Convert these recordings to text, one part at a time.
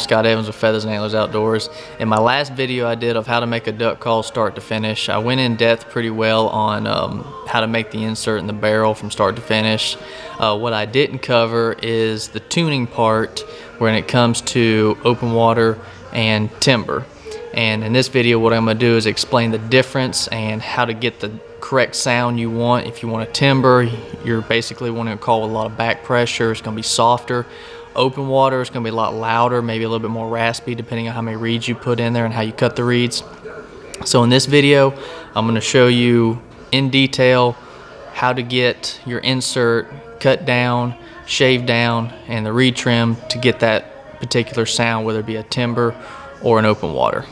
Scott Evans with Feathers and Antlers Outdoors. In my last video I did of how to make a duck call start to finish, I went in depth pretty well on how to make the insert in the barrel from start to finish. What I didn't cover is the tuning part when it comes to open water and timber. And in this video what I'm going to do is explain the difference and how to get the correct sound you want. If you want a timber, you're basically wanting a call with a lot of back pressure. It's going to be softer. Open water is going to be a lot louder, maybe a little bit more raspy depending on how many reeds you put in there and how you cut the reeds. So in this video I'm going to show you in detail how to get your insert cut down, shaved down, and the reed trim to get that particular sound, whether it be a timber or an open water.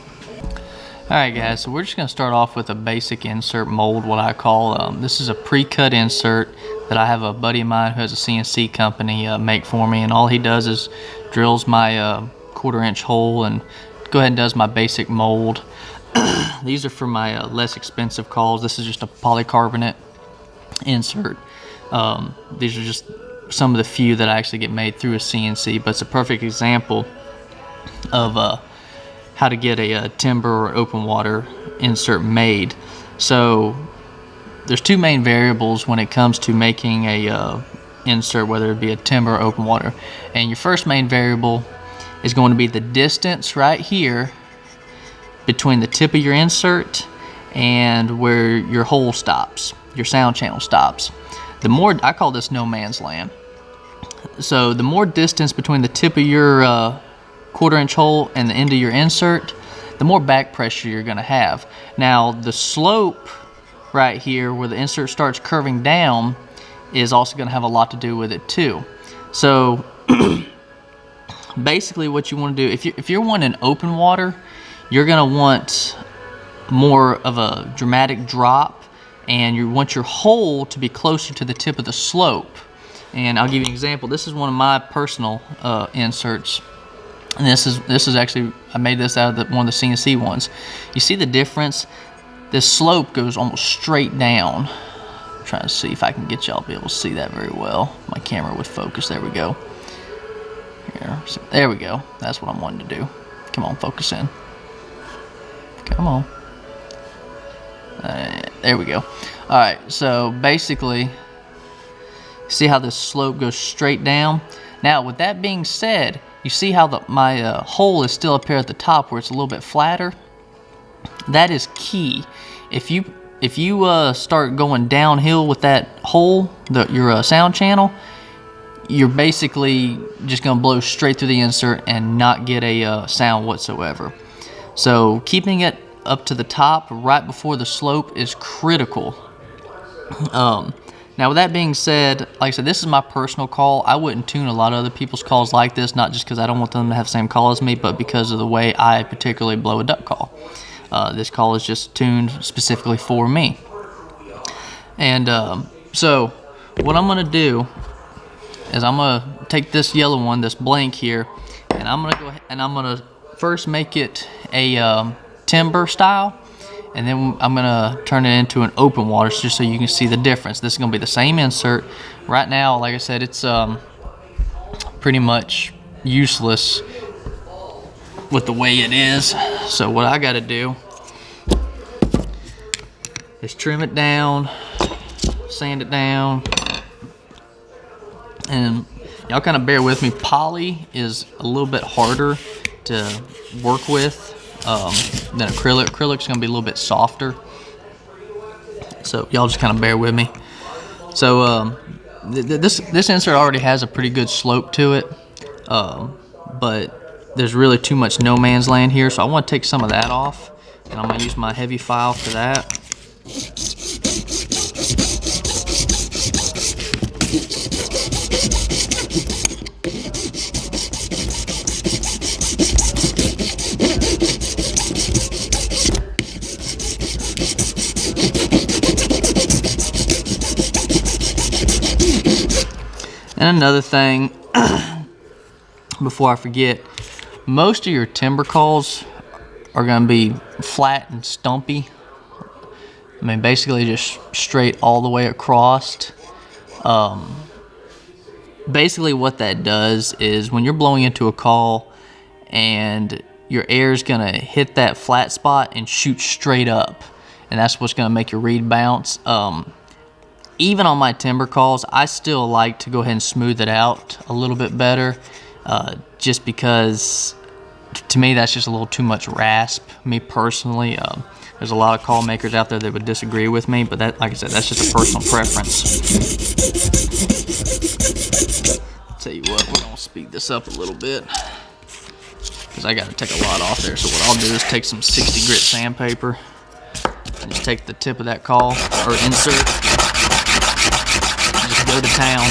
Alright guys, so we're just going to start off with a basic insert mold, what I call. This is a pre-cut insert that I have a buddy of mine who has a CNC company make for me, and all he does is drills my 1/4 inch hole and go ahead and does my basic mold. These are for my less expensive calls. This is just a polycarbonate insert. These are just some of the few that I actually get made through a CNC, but it's a perfect example of how to get a timber or open water insert made. So there's two main variables when it comes to making a insert, whether it be a timber or open water. And your first main variable is going to be the distance right here between the tip of your insert and where your hole stops, your sound channel stops. The more, I call this no man's land. So the more distance between the tip of your 1/4 inch hole and the end of your insert, the more back pressure you're going to have. Now the slope right here where the insert starts curving down is also going to have a lot to do with it too. So basically what you want to do, if you're wanting open water, you're going to want more of a dramatic drop, and you want your hole to be closer to the tip of the slope. And I'll give you an example. This is one of my personal inserts. And this is actually, I made this out of one of the CNC ones. You see the difference? This slope goes almost straight down. I'm trying to see if I can get y'all to be able to see that very well. My camera would focus. There we go. Here, so there we go. That's what I'm wanting to do. Come on, focus in. Come on. There we go. All right, so basically, see how this slope goes straight down? Now, with that being said, you see how my hole is still up here at the top where it's a little bit flatter? That is key. If you start going downhill with that hole, your sound channel, you're basically just going to blow straight through the insert and not get a sound whatsoever. So keeping it up to the top right before the slope is critical. Now with that being said, like I said, this is my personal call. I wouldn't tune a lot of other people's calls like this, not just because I don't want them to have the same call as me, but because of the way I particularly blow a duck call. This call is just tuned specifically for me. And so what I'm going to do is I'm going to take this yellow one, this blank here, and I'm going to go ahead and I'm going to first make it a timber style. And then I'm going to turn it into an open water just so you can see the difference. This is going to be the same insert. Right now, like I said, it's pretty much useless with the way it is. So what I got to do is trim it down, sand it down, and y'all kind of bear with me. Poly is a little bit harder to work with than acrylic. Acrylic's gonna be a little bit softer, so y'all just kind of bear with me. So this insert already has a pretty good slope to it, but there's really too much no man's land here, so I want to take some of that off, and I'm gonna use my heavy file for that. And another thing, before I forget, most of your timber calls are going to be flat and stumpy. I mean, basically just straight all the way across. Basically what that does is when you're blowing into a call and your air is gonna hit that flat spot and shoot straight up, and that's what's gonna make your reed bounce. Even on my timber calls, I still like to go ahead and smooth it out a little bit better, just because to me that's just a little too much rasp, me personally. There's a lot of call makers out there that would disagree with me, but that, like I said, that's just a personal preference. Tell you what, we're gonna speed this up a little bit because I gotta take a lot off there. So what I'll do is take some 60 grit sandpaper and just take the tip of that call or insert and just go to town.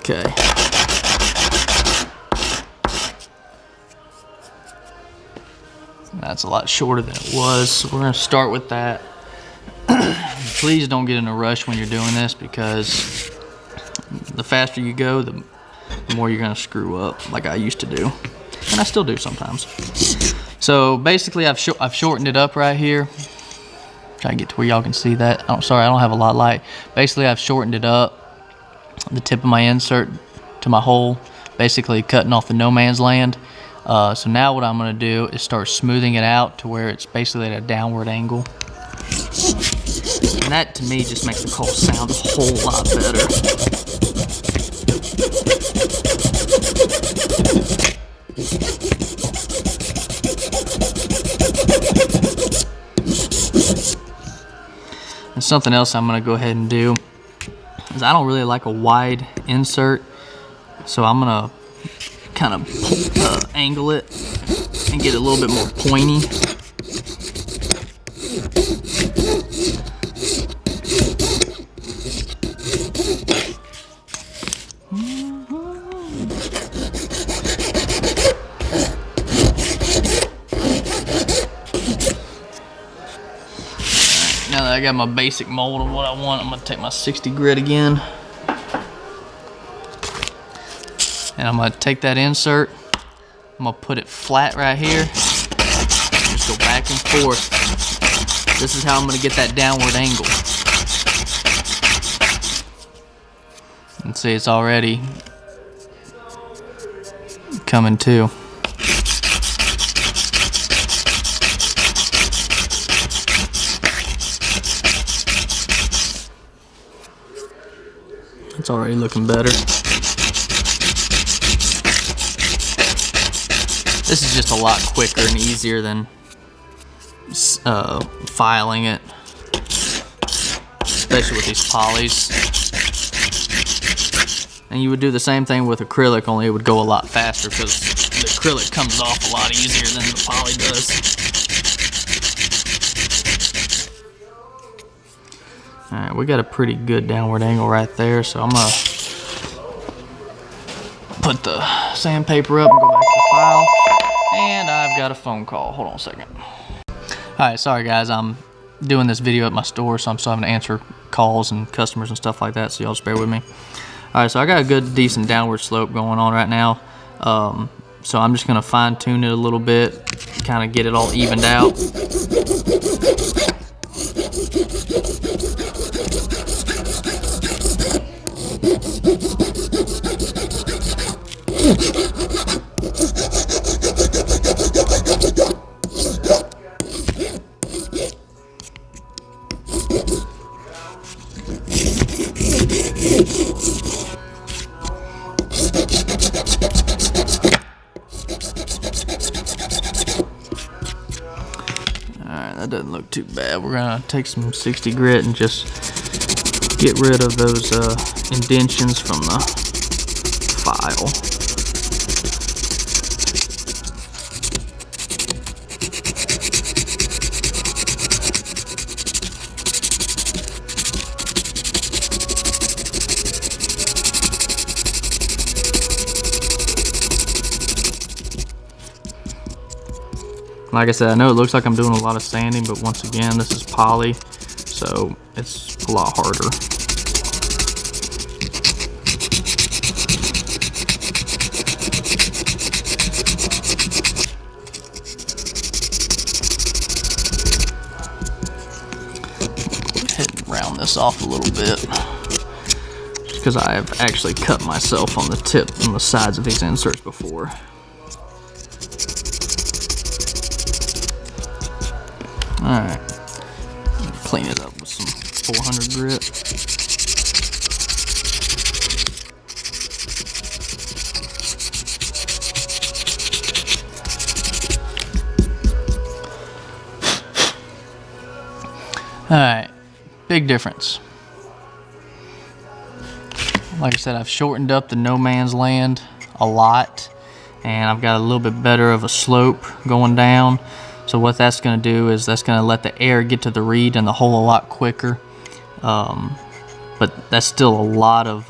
Okay. That's a lot shorter than it was, so we're going to start with that. Please don't get in a rush when you're doing this, because the faster you go, the more you're going to screw up, like I used to do. And I still do sometimes. So basically I've shortened it up right here. Try to get to where y'all can see that. Oh, sorry, I don't have a lot of light. Basically I've shortened it up, the tip of my insert to my hole, basically cutting off the no man's land. So now what I'm going to do is start smoothing it out to where it's basically at a downward angle. And that to me just makes the call sound a whole lot better. And something else I'm going to go ahead and do is I don't really like a wide insert, so I'm gonna kind of angle it and get it a little bit more pointy. Now that I got my basic mold of what I want, I'm going to take my 60 grit again. And I'm going to take that insert, I'm going to put it flat right here. Just go back and forth. This is how I'm going to get that downward angle. And see, it's already coming to. It's already looking better. This is just a lot quicker and easier than filing it, especially with these polys. And you would do the same thing with acrylic, only it would go a lot faster because the acrylic comes off a lot easier than the poly does. Alright, we got a pretty good downward angle right there, so I'm going to put the sandpaper up and go back to the file. And I've got a phone call. Hold on a second. Alright, sorry guys, I'm doing this video at my store, so I'm still having to answer calls and customers and stuff like that, so y'all just bear with me. Alright, so I got a good, decent downward slope going on right now. So I'm just going to fine tune it a little bit, kind of get it all evened out. Alright, that doesn't look too bad. We're going to take some 60 grit and just get rid of those indentions from the file. Like I said, I know it looks like I'm doing a lot of sanding, but once again, this is poly, so it's a lot harder. this off a little bit, because I have actually cut myself on the tip on the sides of these inserts before. Alright, clean it up with some 400 grit. Alright, big difference. Like I said, I've shortened up the no man's land a lot, and I've got a little bit better of a slope going down. So what that's going to do is that's going to let the air get to the reed and the hole a lot quicker. But that's still a lot of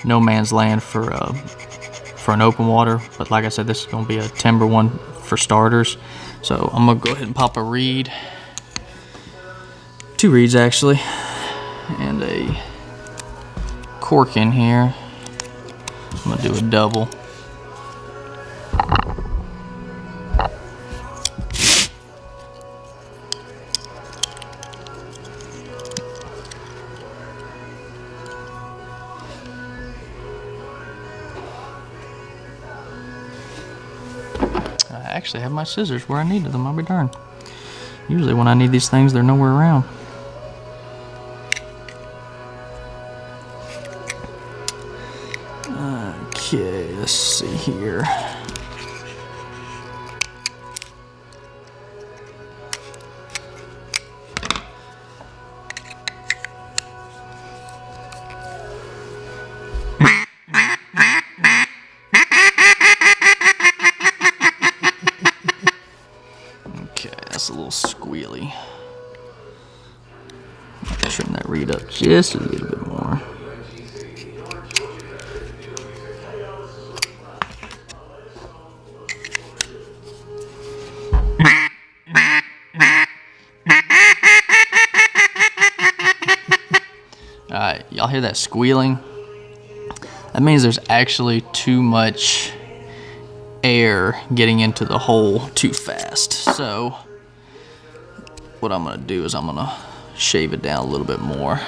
no man's land for an open water. But like I said, this is going to be a timber one for starters. So I'm going to go ahead and pop a reed. 2 reeds actually, and a cork in here. I'm going to do a double. I actually have my scissors where I needed them, I'll be darned. Usually when I need these things, they're nowhere around. Okay, let's see here. Okay, that's a little squealy. I'll trim that reed up just a little bit more. Alright, y'all hear that squealing? That means there's actually too much air getting into the hole too fast. So what I'm going to do is I'm going to shave it down a little bit more.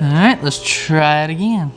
Alright, let's try it again.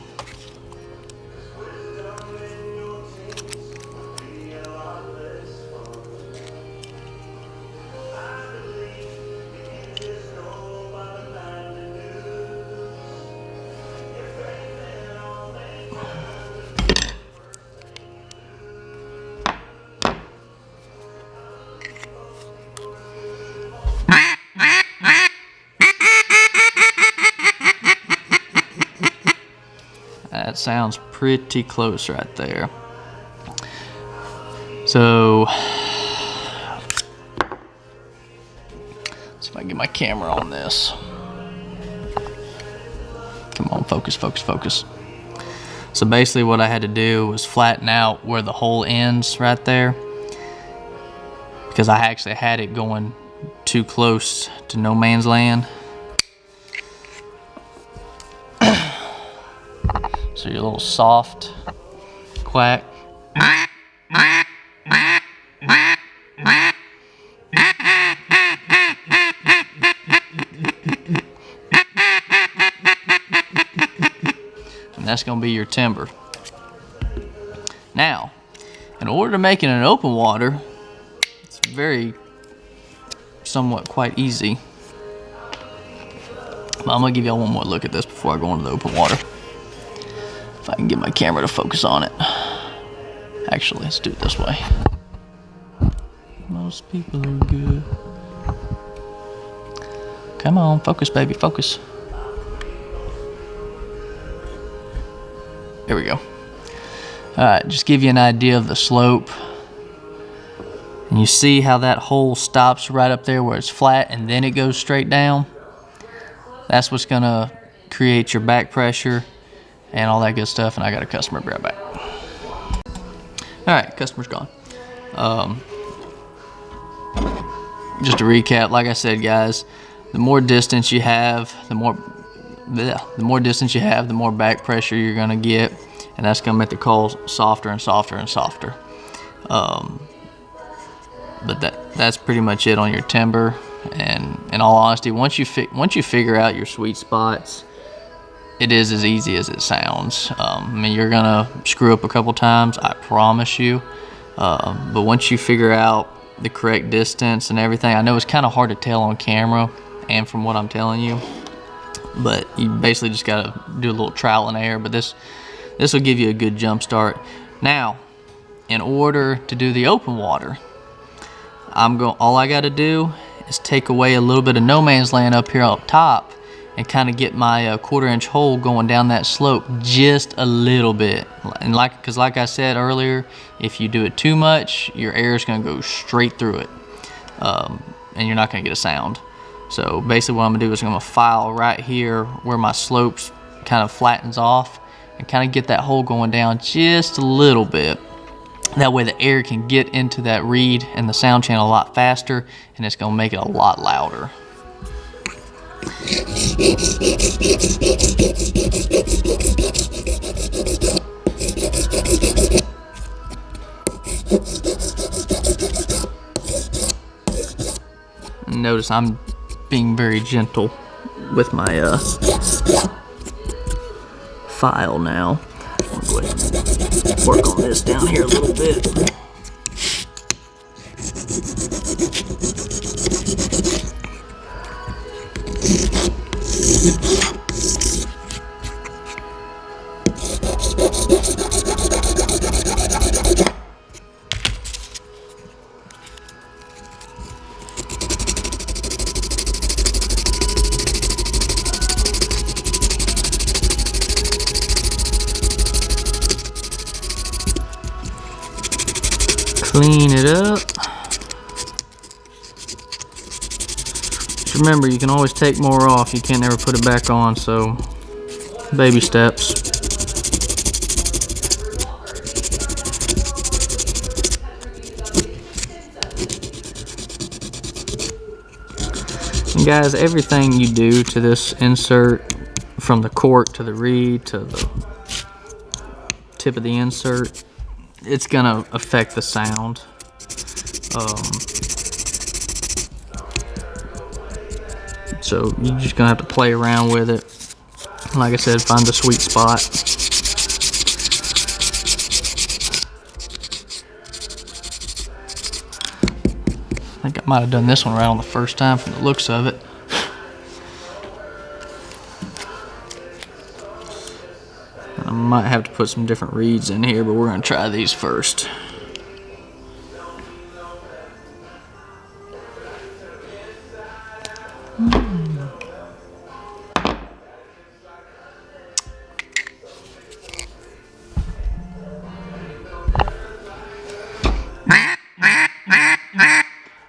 That sounds pretty close right there. So, let's see if I can get my camera on this. Come on, focus, focus, focus. So basically what I had to do was flatten out where the hole ends right there, because I actually had it going too close to no man's land. So your little soft quack. and that's going to be your timber. Now, in order to make it in open water, it's somewhat quite easy. But I'm going to give y'all one more look at this before I go into the open water. If I can get my camera to focus on it. Actually, let's do it this way. Most people are good. Come on, focus, baby, focus. There we go. Alright, just give you an idea of the slope. And you see how that hole stops right up there where it's flat and then it goes straight down? That's what's gonna create your back pressure and all that good stuff. And I got a customer, be right back. Alright, customer's gone. Just to recap, like I said, guys, the more distance you have, the more back pressure you're gonna get, and that's gonna make the coil softer and softer and softer. But that's pretty much it on your timber. And in all honesty, once you figure out your sweet spots, it is as easy as it sounds. I mean, you're gonna screw up a couple times, I promise you. But once you figure out the correct distance and everything, I know it's kind of hard to tell on camera and from what I'm telling you, but you basically just gotta do a little trial and error. But this will give you a good jump start. Now, in order to do the open water, all I gotta do is take away a little bit of no man's land up here up top and kind of get my 1/4 inch hole going down that slope just a little bit. And because like I said earlier, if you do it too much, your air is going to go straight through it, and you're not going to get a sound. So basically what I'm going to do is I'm going to file right here where my slopes kind of flattens off and kind of get that hole going down just a little bit. That way the air can get into that reed and the sound channel a lot faster, and it's going to make it a lot louder. Notice I'm being very gentle with my file now. I'm going to go ahead and work on this down here a little bit. Clean it up. Just remember, you can always take more off. You can't ever put it back on, so baby steps. And guys, everything you do to this insert, from the cork to the reed to the tip of the insert, it's gonna affect the sound. So you're just gonna have to play around with it. Like I said, find the sweet spot. I think I might have done this one right on the first time from the looks of it. I might have to put some different reeds in here, but we're going to try these first.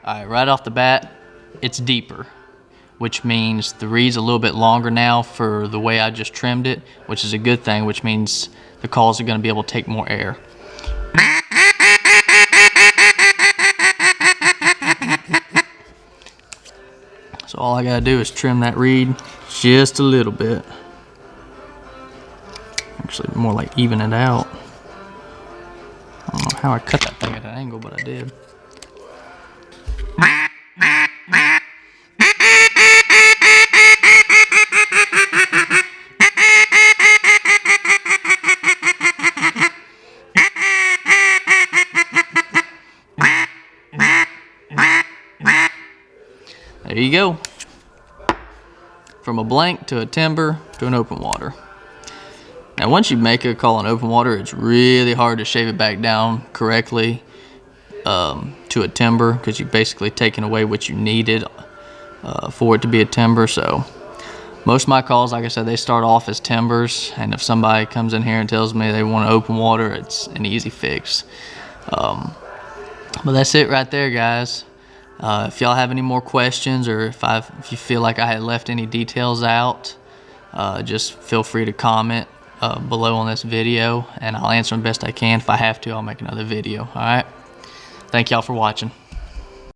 Alright, right off the bat, it's deeper, which means the reed's a little bit longer now for the way I just trimmed it, which is a good thing, which means the coils are going to be able to take more air. So all I got to do is trim that reed just a little bit. Actually, more like even it out. I don't know how I cut that thing at an angle, but I did. there you go. From a blank to a timber to an open water. Now once you make a call on open water, it's really hard to shave it back down correctly to a timber, because you've basically taken away what you needed for it to be a timber. So most of my calls, like I said, they start off as timbers, and if somebody comes in here and tells me they want open water, it's an easy fix. But that's it right there, guys. If y'all have any more questions, or if you feel like I had left any details out, just feel free to comment below on this video, and I'll answer them best I can. If I have to, I'll make another video. All right. Thank y'all for watching.